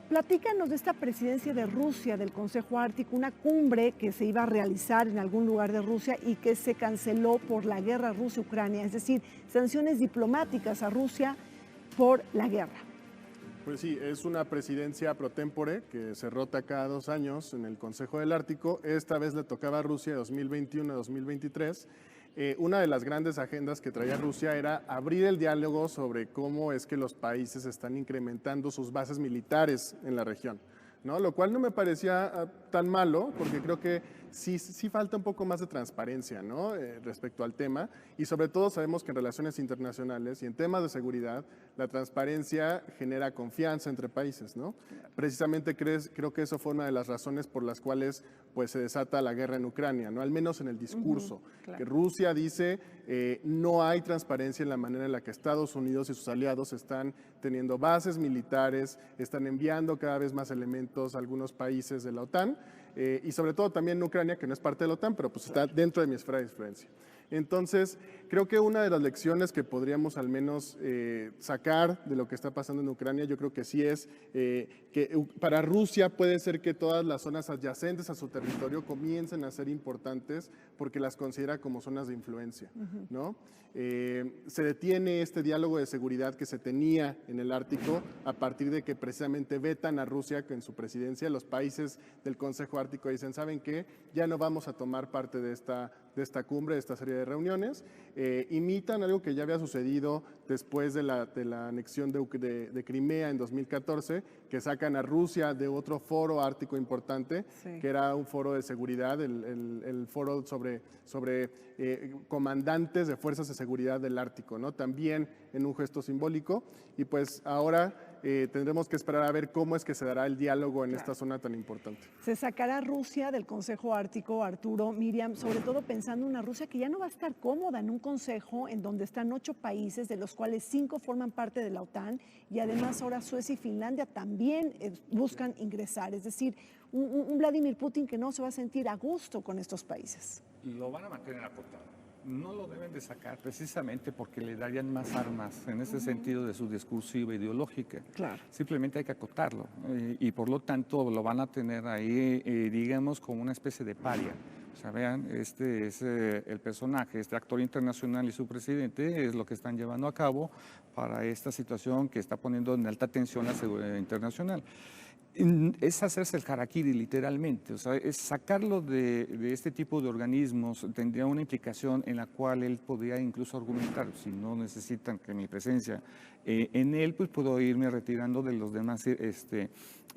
platícanos de esta presidencia de Rusia del Consejo Ártico, una cumbre que se iba a realizar en algún lugar de Rusia y que se canceló por la guerra Rusia-Ucrania, es decir, sanciones diplomáticas a Rusia por la guerra. Pues sí, es una presidencia pro tempore que se rota cada 2 años en el Consejo del Ártico. Esta vez le tocaba a Rusia 2021-2023. Una de las grandes agendas que traía Rusia era abrir el diálogo sobre cómo es que los países están incrementando sus bases militares en la región, ¿no? Lo cual no me parecía tan malo, porque creo que sí falta un poco más de transparencia, ¿no? Respecto al tema, y sobre todo sabemos que en relaciones internacionales y en temas de seguridad, la transparencia genera confianza entre países, ¿no? Precisamente creo que eso fue una de las razones por las cuales pues, se desata la guerra en Ucrania, ¿no? Al menos en el discurso, claro. que Rusia dice no hay transparencia en la manera en la que Estados Unidos y sus aliados están teniendo bases militares, están enviando cada vez más elementos a algunos países de la OTAN, y sobre todo también en Ucrania, que no es parte de la OTAN, pero pues está dentro de mi esfera de influencia. Entonces, creo que una de las lecciones que podríamos al menos sacar de lo que está pasando en Ucrania, yo creo que sí es que para Rusia puede ser que todas las zonas adyacentes a su territorio comiencen a ser importantes porque las considera como zonas de influencia, ¿no? Se detiene este diálogo de seguridad que se tenía en el Ártico a partir de que precisamente vetan a Rusia que en su presidencia los países del Consejo Ártico dicen, ¿saben qué? Ya no vamos a tomar parte de esta cumbre, de esta serie de reuniones. Imitan algo que ya había sucedido después de la anexión de Crimea en 2014, que sacan a Rusia de otro foro ártico importante, que era un foro de seguridad, el foro sobre comandantes de fuerzas de seguridad del Ártico, ¿no? También en un gesto simbólico, y pues ahora tendremos que esperar a ver cómo es que se dará el diálogo en esta zona tan importante. Se sacará Rusia del Consejo Ártico, Arturo, Miriam, sobre todo pensando en una Rusia que ya no va a estar cómoda en un consejo en donde están 8 países, de los cuales 5 forman parte de la OTAN, y además ahora Suecia y Finlandia también buscan ingresar. Es decir, un Vladimir Putin que no se va a sentir a gusto con estos países. Lo van a mantener acotado. No lo deben de sacar precisamente porque le darían más armas en ese sentido de su discursiva ideológica. Claro. Simplemente hay que acotarlo y por lo tanto lo van a tener ahí, digamos, como una especie de paria. O sea, vean, este es el personaje, este actor internacional y su presidente es lo que están llevando a cabo para esta situación que está poniendo en alta tensión la seguridad internacional. Es hacerse el harakiri literalmente, o sea, es sacarlo de este tipo de organismos tendría una implicación en la cual él podría incluso argumentar, si no necesitan que mi presencia en él, pues puedo irme retirando de los demás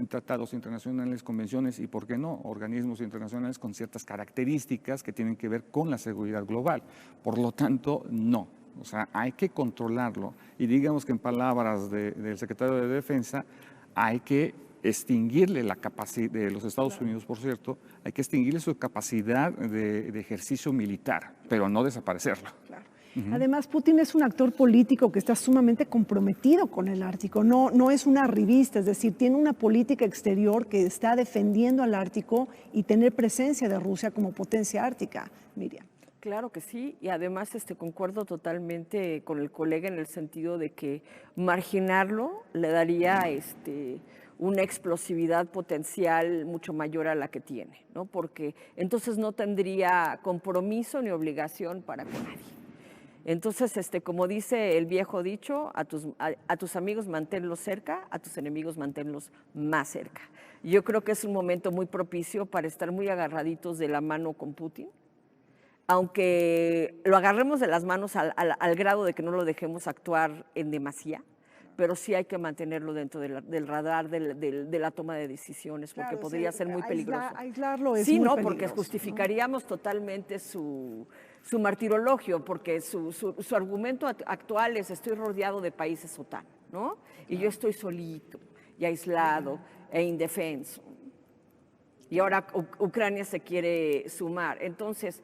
tratados internacionales, convenciones y, ¿por qué no?, organismos internacionales con ciertas características que tienen que ver con la seguridad global. Por lo tanto, no. O sea, hay que controlarlo. Y digamos que en palabras del secretario de Defensa, hay que extinguirle la capacidad de los Estados Unidos, por cierto, hay que extinguirle su capacidad de ejercicio militar, pero no desaparecerlo. Claro. Además, Putin es un actor político que está sumamente comprometido con el Ártico, no es una arribista, es decir, tiene una política exterior que está defendiendo al Ártico y tener presencia de Rusia como potencia ártica, Miriam. Claro que sí, y además concuerdo totalmente con el colega en el sentido de que marginarlo le daría una explosividad potencial mucho mayor a la que tiene, ¿no? Porque entonces no tendría compromiso ni obligación para con nadie. Entonces, como dice el viejo dicho, a tus amigos manténlos cerca, a tus enemigos manténlos más cerca. Y yo creo que es un momento muy propicio para estar muy agarraditos de la mano con Putin, aunque lo agarremos de las manos al grado de que no lo dejemos actuar en demasía, pero sí hay que mantenerlo dentro del radar de la toma de decisiones, porque claro, podría ser muy peligroso. Aislarlo es sí, muy no, peligroso, porque justificaríamos totalmente su martirologio, porque su argumento actual es estoy rodeado de países OTAN, ¿no? Y yo estoy solito y aislado e indefenso. Y ahora Ucrania se quiere sumar. Entonces,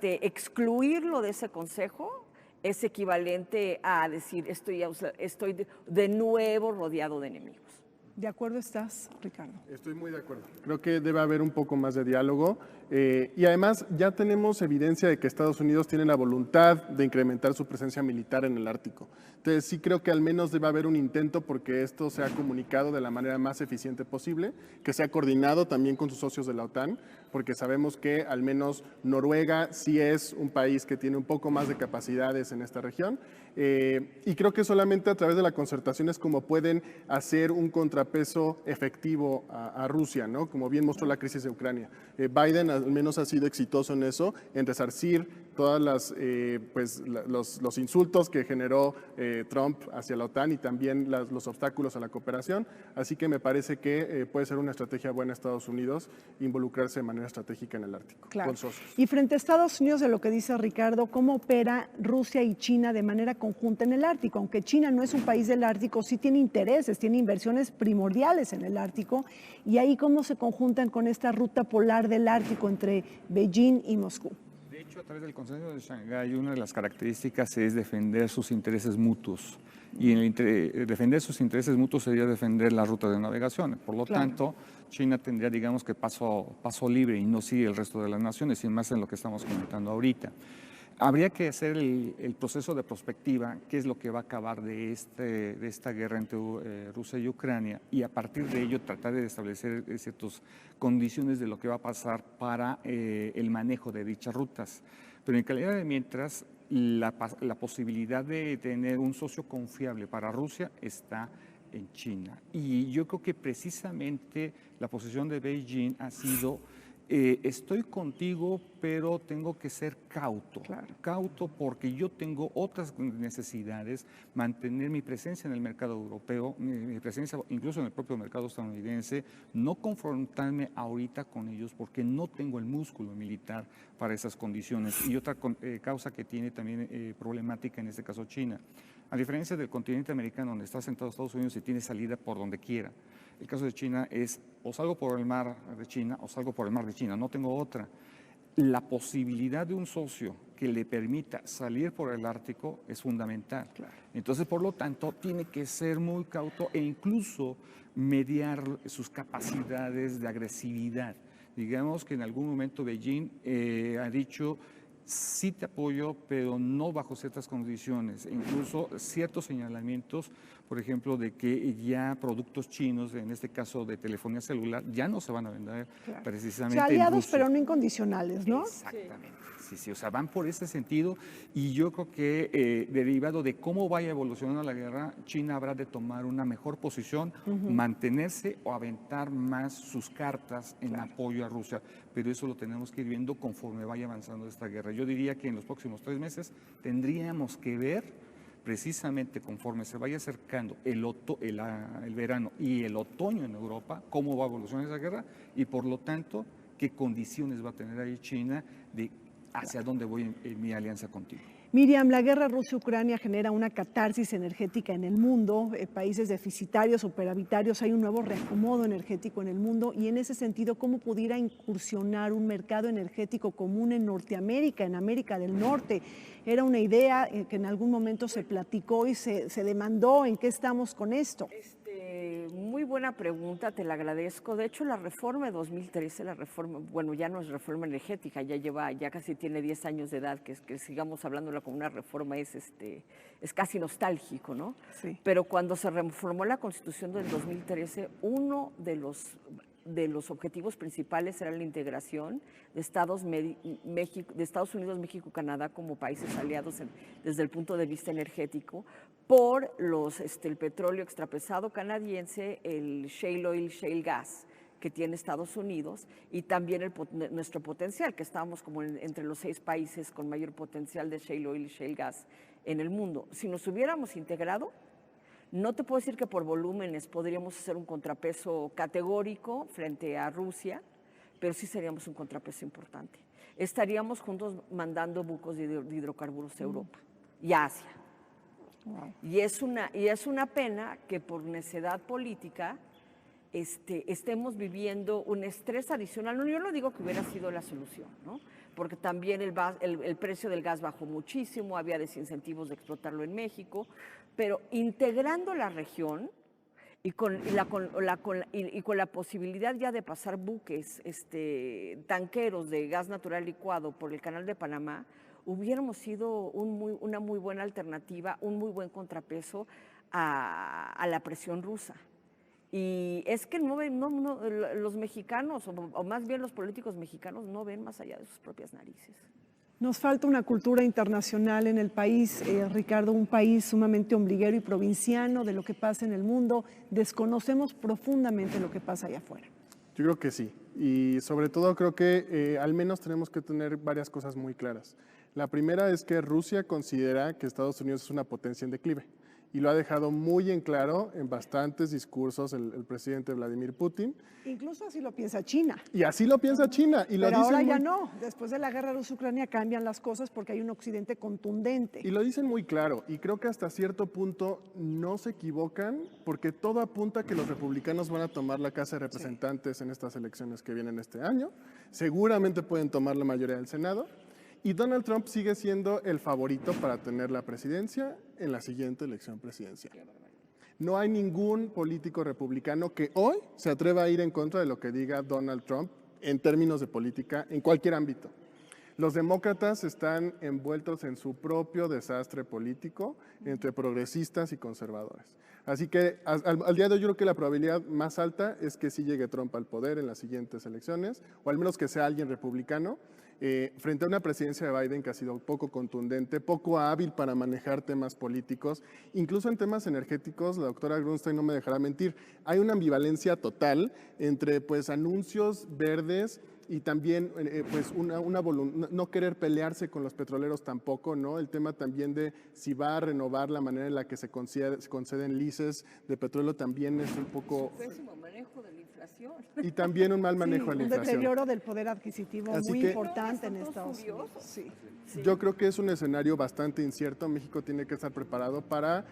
excluirlo de ese consejo es equivalente a decir estoy de nuevo rodeado de enemigos. ¿De acuerdo estás, Ricardo? Estoy muy de acuerdo. Creo que debe haber un poco más de diálogo y además ya tenemos evidencia de que Estados Unidos tiene la voluntad de incrementar su presencia militar en el Ártico. Entonces sí creo que al menos debe haber un intento porque esto sea comunicado de la manera más eficiente posible, que sea coordinado también con sus socios de la OTAN, porque sabemos que al menos Noruega sí es un país que tiene un poco más de capacidades en esta región y creo que solamente a través de la concertación es como pueden hacer un contrapeso efectivo a Rusia, ¿no? Como bien mostró la crisis de Ucrania. Biden al menos ha sido exitoso en eso, en resarcir todas los insultos que generó Trump hacia la OTAN y también los obstáculos a la cooperación. Así que me parece que puede ser una estrategia buena Estados Unidos involucrarse de manera estratégica en el Ártico, Claro. con socios. Y frente a Estados Unidos, de lo que dice Ricardo, ¿cómo opera Rusia y China de manera conjunta en el Ártico? Aunque China no es un país del Ártico, sí tiene intereses, tiene inversiones primordiales en el Ártico. Y ahí, ¿cómo se conjuntan con esta ruta polar del Ártico entre Beijing y Moscú? De hecho, a través del Consenso de Shanghái, una de las características es defender sus intereses mutuos. Y defender sus intereses mutuos sería defender la ruta de navegación. Por lo tanto, China tendría, digamos, que paso libre y no sigue el resto de las naciones, y más en lo que estamos comentando ahorita. Habría que hacer el proceso de prospectiva, qué es lo que va a acabar de esta guerra entre Rusia y Ucrania, y a partir de ello tratar de establecer ciertas condiciones de lo que va a pasar para el manejo de dichas rutas. Pero en calidad de mientras, la posibilidad de tener un socio confiable para Rusia está en China. Y yo creo que precisamente la posición de Beijing ha sido: estoy contigo, pero tengo que ser cauto. Claro. Cauto porque yo tengo otras necesidades, mantener mi presencia en el mercado europeo, mi presencia incluso en el propio mercado estadounidense, no confrontarme ahorita con ellos porque no tengo el músculo militar para esas condiciones. Y otra causa que tiene también problemática, en este caso China. A diferencia del continente americano, donde está sentado Estados Unidos y tiene salida por donde quiera, el caso de China es: o salgo por el mar de China o salgo por el mar de China, no tengo otra. La posibilidad de un socio que le permita salir por el Ártico es fundamental. Claro. Entonces, por lo tanto, tiene que ser muy cauto e incluso mediar sus capacidades de agresividad. Digamos que en algún momento Beijing ha dicho: sí te apoyo, pero no bajo ciertas condiciones, e incluso ciertos señalamientos, por ejemplo, de que ya productos chinos, en este caso de telefonía celular, ya no se van a vender precisamente. O sea, aliados, en Rusia. Pero no incondicionales, ¿no? Exactamente. Sí, o sea, van por ese sentido, y yo creo que derivado de cómo vaya evolucionando la guerra, China habrá de tomar una mejor posición, mantenerse o aventar más sus cartas en apoyo a Rusia, pero eso lo tenemos que ir viendo conforme vaya avanzando esta guerra. Yo diría que en los próximos 3 meses tendríamos que ver, precisamente conforme se vaya acercando el verano y el otoño en Europa, cómo va a evolucionar esa guerra y, por lo tanto, qué condiciones va a tener ahí China de hacia dónde voy en mi alianza contigo. Miriam, la guerra Rusia-Ucrania genera una catarsis energética en el mundo, países deficitarios, superavitarios, hay un nuevo reacomodo energético en el mundo, y en ese sentido, ¿cómo pudiera incursionar un mercado energético común en Norteamérica, en América del Norte? Era una idea que en algún momento se platicó y se demandó. ¿En qué estamos con esto? Muy buena pregunta, te la agradezco. De hecho, la reforma de 2013, bueno, ya no es reforma energética, ya casi tiene 10 años de edad, que sigamos hablándola como una reforma es casi nostálgico, ¿no? Sí. Pero cuando se reformó la Constitución del 2013, uno de los objetivos principales era la integración de Estados Unidos, México, Canadá como países aliados desde el punto de vista energético por el petróleo extrapesado canadiense, el shale oil, shale gas que tiene Estados Unidos, y también nuestro potencial, que estábamos como entre los 6 países con mayor potencial de shale oil y shale gas en el mundo. Si nos hubiéramos integrado, no te puedo decir que por volúmenes podríamos hacer un contrapeso categórico frente a Rusia, pero sí seríamos un contrapeso importante. Estaríamos juntos mandando buques de hidrocarburos a Europa y a Asia. Wow. Y es una pena que por necedad política estemos viviendo un estrés adicional. No, yo no digo que hubiera sido la solución, ¿no? Porque también el precio del gas bajó muchísimo, había desincentivos de explotarlo en México, pero integrando la región y con la posibilidad ya de pasar buques tanqueros de gas natural licuado por el Canal de Panamá, hubiéramos sido una muy buena alternativa, un muy buen contrapeso a la presión rusa. Y es que los mexicanos, o más bien los políticos mexicanos, no ven más allá de sus propias narices. Nos falta una cultura internacional en el país, Ricardo, un país sumamente ombliguero y provinciano de lo que pasa en el mundo. Desconocemos profundamente lo que pasa allá afuera. Yo creo que sí. Y sobre todo creo que al menos tenemos que tener varias cosas muy claras. La primera es que Rusia considera que Estados Unidos es una potencia en declive. Y lo ha dejado muy en claro en bastantes discursos el presidente Vladimir Putin. Incluso así lo piensa China. Y así lo piensa China. Y Pero lo dicen ahora ya muy- no. Después de la guerra Rusia-Ucrania cambian las cosas porque hay un occidente contundente. Y lo dicen muy claro, y creo que hasta cierto punto no se equivocan, porque todo apunta a que los republicanos van a tomar la Casa de Representantes en estas elecciones que vienen este año. Seguramente pueden tomar la mayoría del Senado. Y Donald Trump sigue siendo el favorito para tener la presidencia en la siguiente elección presidencial. No hay ningún político republicano que hoy se atreva a ir en contra de lo que diga Donald Trump en términos de política en cualquier ámbito. Los demócratas están envueltos en su propio desastre político entre progresistas y conservadores. Así que al día de hoy yo creo que la probabilidad más alta es que sí llegue Trump al poder en las siguientes elecciones, o al menos que sea alguien republicano, frente a una presidencia de Biden que ha sido poco contundente, poco hábil para manejar temas políticos, incluso en temas energéticos. La doctora Grunstein no me dejará mentir, hay una ambivalencia total entre pues anuncios verdes y también pues no querer pelearse con los petroleros tampoco, ¿no? El tema también de si va a renovar la manera en la que se conceden leases de petróleo también es un poco... Pésimo manejo de la inflación. Y también un mal manejo Sí, de la un inflación. deterioro del poder adquisitivo Así muy que- importante en No, están todos Estados Unidos. furiosos. Sí. Yo creo que es un escenario bastante incierto. México tiene que estar preparado para,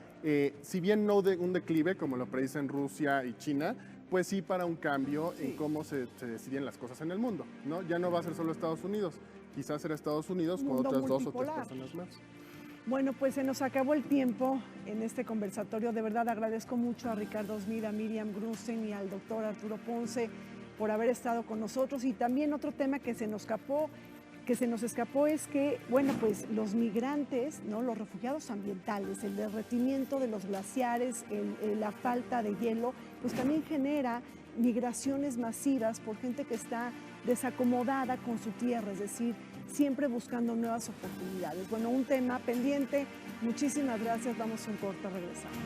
si bien no de un declive como lo predicen Rusia y China, pues sí para un cambio en cómo se deciden las cosas en el mundo, ¿no? Ya no va a ser solo Estados Unidos, quizás será Estados Unidos Un con mundo otras 2 o 3 multipolar. personas más. Bueno, pues se nos acabó el tiempo en este conversatorio. De verdad agradezco mucho a Ricardo Smith, a Miriam Grunstein y al doctor Arturo Ponce por haber estado con nosotros. Y también otro tema que se nos escapó es que, bueno, pues los migrantes, ¿no? Los refugiados ambientales, el derretimiento de los glaciares, la falta de hielo, pues también genera migraciones masivas por gente que está desacomodada con su tierra, es decir, siempre buscando nuevas oportunidades. Bueno, un tema pendiente. Muchísimas gracias. Vamos a un corte, regresamos.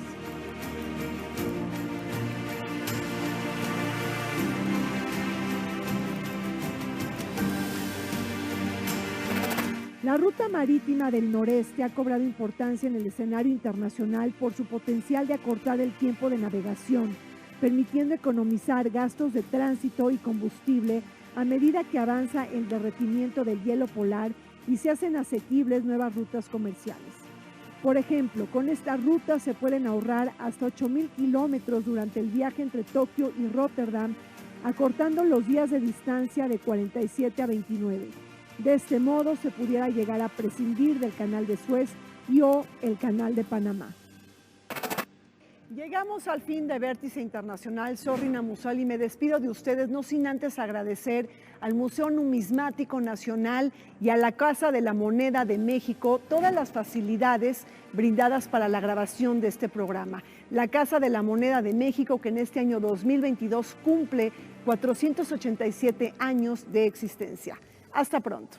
La ruta marítima del noreste ha cobrado importancia en el escenario internacional por su potencial de acortar el tiempo de navegación, permitiendo economizar gastos de tránsito y combustible a medida que avanza el derretimiento del hielo polar y se hacen asequibles nuevas rutas comerciales. Por ejemplo, con esta ruta se pueden ahorrar hasta 8,000 kilómetros durante el viaje entre Tokio y Rotterdam, acortando los días de distancia de 47 a 29. De este modo se pudiera llegar a prescindir del Canal de Suez o el Canal de Panamá. Llegamos al fin de Vértice Internacional. Soy Rina Musal y me despido de ustedes, no sin antes agradecer al Museo Numismático Nacional y a la Casa de la Moneda de México todas las facilidades brindadas para la grabación de este programa. La Casa de la Moneda de México, que en este año 2022 cumple 487 años de existencia. Hasta pronto.